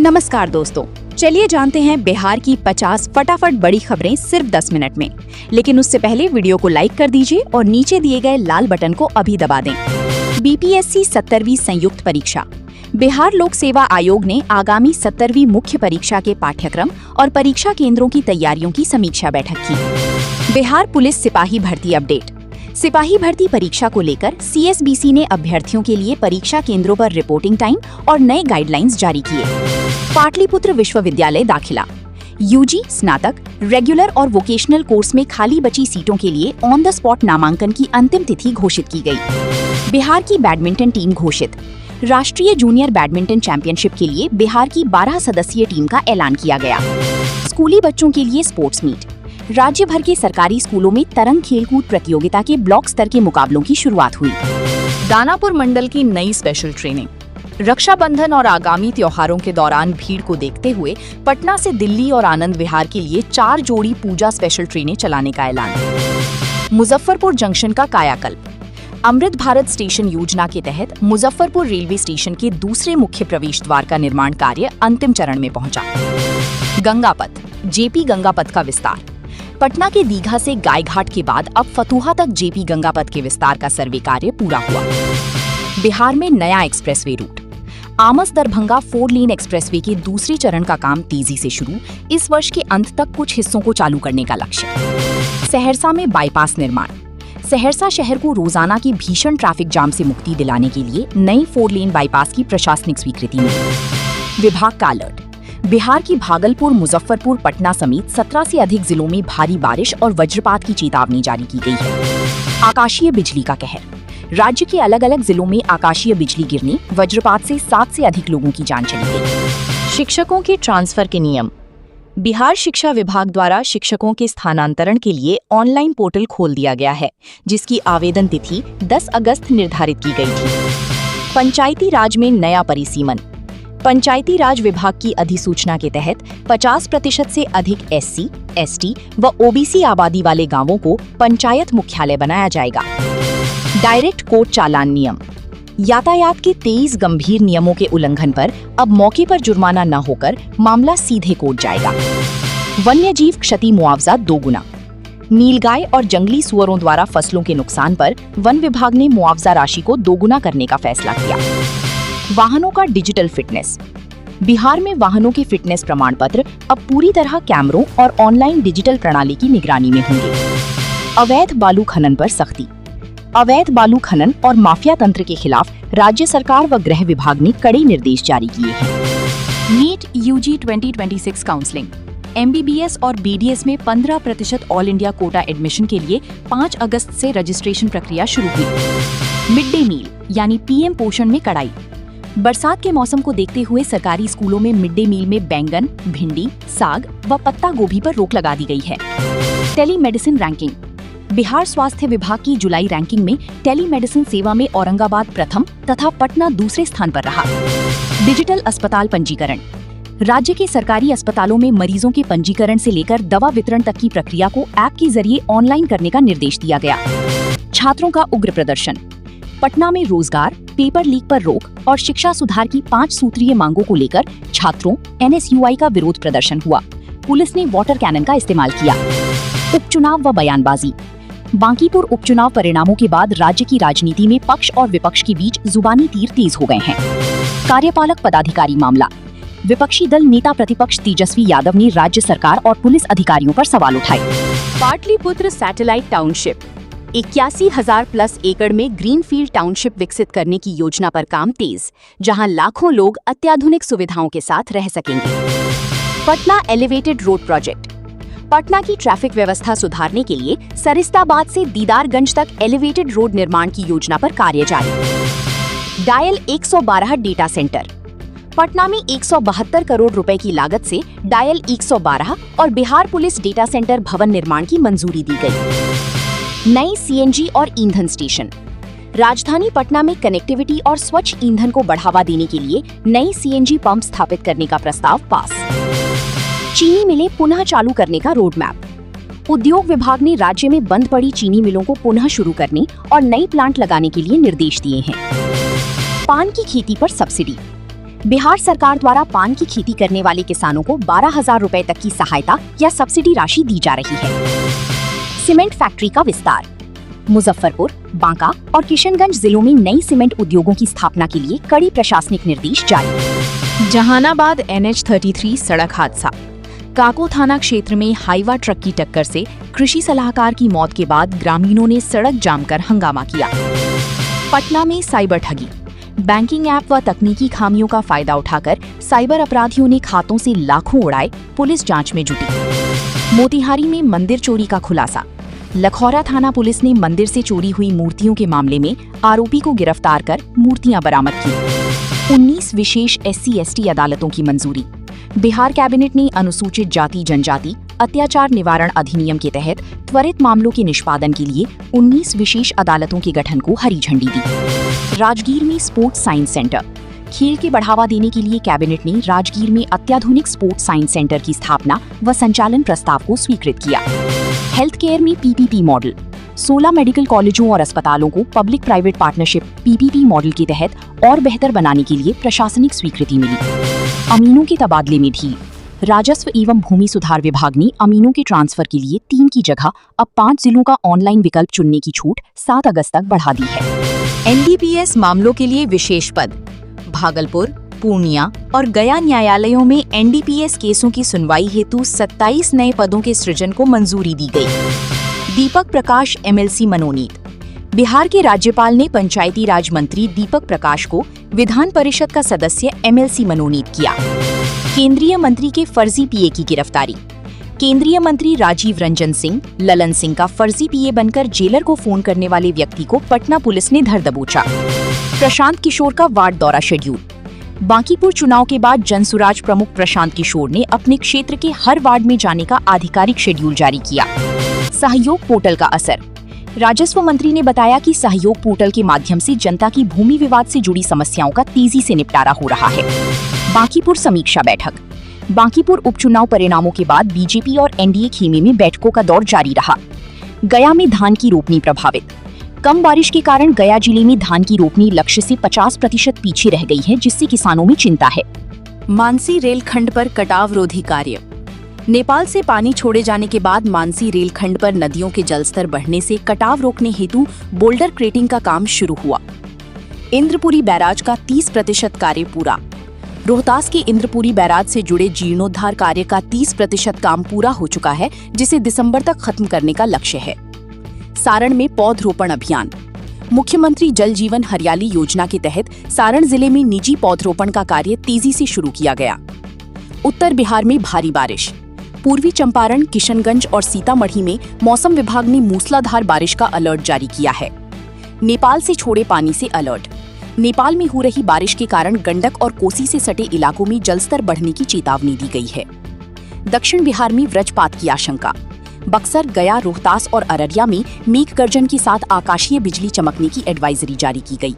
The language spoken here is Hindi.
नमस्कार दोस्तों, चलिए जानते हैं बिहार की 50 फटाफट बड़ी खबरें सिर्फ 10 मिनट में। लेकिन उससे पहले वीडियो को लाइक कर दीजिए और नीचे दिए गए लाल बटन को अभी दबा दें। बीपीएससी 70वीं संयुक्त परीक्षा। बिहार लोक सेवा आयोग ने आगामी 70वीं मुख्य परीक्षा के पाठ्यक्रम और परीक्षा केंद्रों की तैयारियों की समीक्षा बैठक की। बिहार पुलिस सिपाही भर्ती अपडेट। सिपाही भर्ती परीक्षा को लेकर सीएसबीसी ने अभ्यर्थियों के लिए परीक्षा केंद्रों पर रिपोर्टिंग टाइम और नए गाइडलाइंस जारी किए। पाटलिपुत्र विश्वविद्यालय दाखिला। यूजी, स्नातक, रेगुलर और वोकेशनल कोर्स में खाली बची सीटों के लिए ऑन द स्पॉट नामांकन की अंतिम तिथि घोषित की गई। बिहार की बैडमिंटन टीम घोषित। राष्ट्रीय जूनियर बैडमिंटन चैंपियनशिप के लिए बिहार की 12 सदस्यीय टीम का ऐलान किया गया। स्कूली बच्चों के लिए स्पोर्ट्स मीट। राज्य भर के सरकारी स्कूलों में तरंग खेलकूद प्रतियोगिता के ब्लॉक स्तर के मुकाबलों की शुरुआत हुई। दानापुर मंडल की नई स्पेशल ट्रेनें। रक्षाबंधन और आगामी त्योहारों के दौरान भीड़ को देखते हुए पटना से दिल्ली और आनंद विहार के लिए 4 जोड़ी पूजा स्पेशल ट्रेनें चलाने का ऐलान। मुजफ्फरपुर जंक्शन का कायाकल्प। अमृत भारत स्टेशन योजना के तहत मुजफ्फरपुर रेलवे स्टेशन के दूसरे मुख्य प्रवेश द्वार का निर्माण कार्य अंतिम चरण में पहुंचा। गंगापथ। जेपी गंगापथ का विस्तार। पटना के दीघा से गायघाट के बाद अब फतुहा तक जेपी गंगापथ के विस्तार का सर्वे कार्य पूरा हुआ। बिहार में नया expressway route. Amas Darbhanga 4 lane expressway के दूसरे चरण का काम तेजी से शुरू। इस वर्ष के अंत तक कुछ हिस्सों को चालू करने का लक्ष्य। सहरसा में बाईपास निर्माण। सहरसा शहर को रोजाना की भीषण ट्रैफिक जाम से मुक्ति दिलाने के लिए नई 4 लेन बाईपास की प्रशासनिक स्वीकृति मिली। विभाग का अलर्ट। बिहार की भागलपुर, मुजफ्फरपुर, पटना समेत 17 से अधिक जिलों में भारी बारिश और वज्रपात की चेतावनी जारी की गई है। आकाशीय बिजली का कहर। राज्य के अलग अलग जिलों में आकाशीय बिजली गिरने, वज्रपात से 7 से अधिक लोगों की जान चली गई। शिक्षकों के ट्रांसफर के नियम। बिहार शिक्षा विभाग द्वारा शिक्षकों के स्थानांतरण के लिए ऑनलाइन पोर्टल खोल दिया गया है, जिसकी आवेदन तिथि 10 अगस्त निर्धारित की गई थी। पंचायती राज में नया परिसीमन। पंचायती राज विभाग की अधिसूचना के तहत 50% से अधिक एससी, एसटी व ओबीसी आबादी वाले गांवों को पंचायत मुख्यालय बनाया जाएगा। डायरेक्ट कोर्ट चालान नियम। यातायात के 23 गंभीर नियमों के उल्लंघन पर अब मौके पर जुर्माना न होकर मामला सीधे कोर्ट जाएगा। वन्यजीव क्षति मुआवजा 2 गुना। नीलगाय और जंगली सुअरों द्वारा फसलों के नुकसान पर वन विभाग ने मुआवजा राशि को 2 गुना करने का फैसला किया। वाहनों का डिजिटल फिटनेस। बिहार में वाहनों के फिटनेस प्रमाण पत्र अब पूरी तरह कैमरों और ऑनलाइन डिजिटल प्रणाली की निगरानी में होंगे। अवैध बालू खनन पर सख्ती। अवैध बालू खनन और माफिया तंत्र के खिलाफ राज्य सरकार व गृह विभाग ने कड़े निर्देश जारी किए हैं। NEET UG 2026 counselling. एमबीबीएस और बीडीएस में 15% ऑल इंडिया कोटा एडमिशन के लिए 5 अगस्त से रजिस्ट्रेशन प्रक्रिया शुरू हुई। मिड डे मील यानी पीएम पोषण में कड़ाई। बरसात के मौसम को देखते हुए सरकारी स्कूलों में मिड डे मील में बैंगन, भिंडी, साग व पत्ता गोभी पर रोक लगा दी गई है। Telemedicine ranking. बिहार स्वास्थ्य विभाग की जुलाई रैंकिंग में टेलीमेडिसिन सेवा में औरंगाबाद प्रथम तथा पटना दूसरे स्थान पर रहा। डिजिटल अस्पताल पंजीकरण। राज्य के सरकारी अस्पतालों में मरीजों के पंजीकरण से लेकर दवा वितरण तक की प्रक्रिया को ऐप के जरिए ऑनलाइन करने का निर्देश दिया गया। छात्रों का उग्र प्रदर्शन। पटना में रोजगार, पेपर लीक पर रोक और शिक्षा सुधार की 5 सूत्रीय मांगों को लेकर छात्रों एनएसयूआई का विरोध प्रदर्शन हुआ। पुलिस ने वाटर कैनन का इस्तेमाल किया। उपचुनाव व बयानबाजी। बांकीपुर उपचुनाव परिणामों के बाद राज्य की राजनीति में पक्ष और विपक्ष के बीच जुबानी तीर तेज हो गए हैं। कार्यपालक पदाधिकारी मामला। विपक्षी दल नेता प्रतिपक्ष तेजस्वी यादव ने राज्य सरकार और पुलिस अधिकारियों पर सवाल उठाए। Pataliputra satellite township. 81,000 प्लस एकड़ में ग्रीनफील्ड टाउनशिप विकसित करने की योजना पर काम तेज, जहां लाखों लोग अत्याधुनिक सुविधाओं के साथ रह सकेंगे। Patna elevated road project. Patna की ट्रैफिक व्यवस्था सुधारने के लिए सरिस्ताबाद से दीदारगंज तक एलिवेटेड रोड निर्माण की योजना पर कार्य जारी। Dial 112 data centre. पटना में 172 करोड़ रुपए की लागत से डायल 112 और बिहार पुलिस डेटा सेंटर भवन निर्माण की मंजूरी दी गई। नई सीएनजी और ईंधन स्टेशन। राजधानी पटना में कनेक्टिविटी और स्वच्छ ईंधन को बढ़ावा देने के लिए नई सीएनजी पंप स्थापित करने का प्रस्ताव पास। चीनी मिलें पुनः चालू करने का रोड मैप। उद्योग विभाग ने राज्य में बंद पड़ी चीनी मिलों को पुनः शुरू करने और नई प्लांट लगाने के लिए निर्देश दिए हैं। पान की खेती पर सब्सिडी। बिहार सरकार द्वारा पान की खेती करने वाले किसानों को 12,000 रुपए तक की सहायता या सब्सिडी राशि दी जा रही है। सीमेंट फैक्ट्री का विस्तार। मुजफ्फरपुर, बांका और किशनगंज जिलों में नई सीमेंट उद्योगों की स्थापना के लिए कड़ी प्रशासनिक निर्देश जारी। जहानाबाद NH-33 सड़क हादसा। काको थाना क्षेत्र में हाईवा ट्रक की टक्कर से कृषि सलाहकार की मौत के बाद ग्रामीणों ने सड़क जाम कर हंगामा किया। पटना में साइबर ठगी। बैंकिंग ऐप व तकनीकी खामियों का फायदा उठाकर साइबर अपराधियों ने खातों से लाखों उड़ाए, पुलिस जांच में जुटी। मोतिहारी में मंदिर चोरी का खुलासा। लखौरा थाना पुलिस ने मंदिर से चोरी हुई मूर्तियों के मामले में आरोपी को गिरफ्तार कर मूर्तियां बरामद की। 19 विशेष SC/ST अदालतों की मंजूरी। बिहार कैबिनेट ने अनुसूचित जाति जनजाति अत्याचार निवारण अधिनियम के तहत त्वरित मामलों के निष्पादन के लिए 19 विशेष अदालतों के गठन को हरी झंडी दी। राजगीर में स्पोर्ट्स साइंस सेंटर। खेल के बढ़ावा देने के लिए कैबिनेट ने राजगीर में अत्याधुनिक स्पोर्ट्स साइंस सेंटर की स्थापना व संचालन प्रस्ताव को स्वीकृत किया। हेल्थ केयर में PPP मॉडल। 16 मेडिकल कॉलेजों और अस्पतालों को public private partnership PPP model के तहत और बेहतर बनाने के लिए प्रशासनिक स्वीकृति मिली। अमीनों के तबादले में ढील। राजस्व एवं भूमि सुधार विभाग ने अमीनों के ट्रांसफर के लिए 3 की जगह अब 5 जिलों का ऑनलाइन विकल्प चुनने की छूट 7 अगस्त तक बढ़ा दी है। NDPS मामलों के लिए विशेष पद। भागलपुर, पूर्णिया और गया न्यायालयों में NDPS केसों की सुनवाई हेतु 27 नए पदों के सृजन को मंजूरी दी गई। दीपक प्रकाश MLC मनोनीत। बिहार के राज्यपाल ने पंचायती राज मंत्री दीपक प्रकाश को विधान परिषद का सदस्य MLC मनोनीत किया। केंद्रीय मंत्री के फर्जी PA की गिरफ्तारी। केंद्रीय मंत्री राजीव रंजन सिंह ललन सिंह का फर्जी PA बनकर जेलर को फोन करने वाले व्यक्ति को पटना पुलिस ने धर दबोचा। प्रशांत किशोर का वार्ड दौरा शेड्यूल। बांकीपुर चुनाव के बाद जनसुराज प्रमुख प्रशांत किशोर ने अपने क्षेत्र के हर वार्ड में जाने का आधिकारिक शेड्यूल जारी किया। सहयोग पोर्टल का असर। राजस्व मंत्री ने बताया कि सहयोग पोर्टल के माध्यम से जनता की भूमि विवाद से जुड़ी समस्याओं का तेजी से निपटारा हो रहा है। बांकीपुर समीक्षा बैठक। बांकीपुर उपचुनाव परिणामों के बाद बीजेपी और NDA खेमे में बैठकों का दौर जारी रहा। गया में धान की रोपनी प्रभावित। कम बारिश के कारण गया जिले में धान की रोपनी लक्ष्य से 50% पीछे रह गई है, जिससे किसानों में चिंता है। मानसी रेलखंड पर कटाव रोधी कार्य। नेपाल से पानी छोड़े जाने के बाद मानसी रेलखंड पर नदियों के जलस्तर बढ़ने से कटाव रोकने हेतु बोल्डर क्रेटिंग का काम शुरू हुआ। इंद्रपुरी बैराज का 30% कार्य पूरा। रोहतास के इंद्रपुरी बैराज से जुड़े जीर्णोद्धार कार्य का 30% काम पूरा हो चुका है, जिसे दिसंबर तक खत्म करने का लक्ष्य है। सारण में पौधरोपण अभियान। मुख्यमंत्री जल जीवन हरियाली योजना के तहत सारण जिले में निजी पौधरोपण का कार्य तेजी से शुरू किया गया। उत्तर बिहार में भारी बारिश। पूर्वी चंपारण, किशनगंज और सीतामढ़ी में मौसम विभाग ने मूसलाधार बारिश का अलर्ट जारी किया है। नेपाल से छोड़े पानी से अलर्ट। नेपाल में हो रही बारिश के कारण गंडक और कोसी से सटे इलाकों में जलस्तर बढ़ने की चेतावनी दी गई है। दक्षिण बिहार में वज्रपात की आशंका। बक्सर, गया, रोहतास और अररिया में मेघ गर्जन के साथ आकाशीय बिजली चमकने की एडवाइजरी जारी की गई।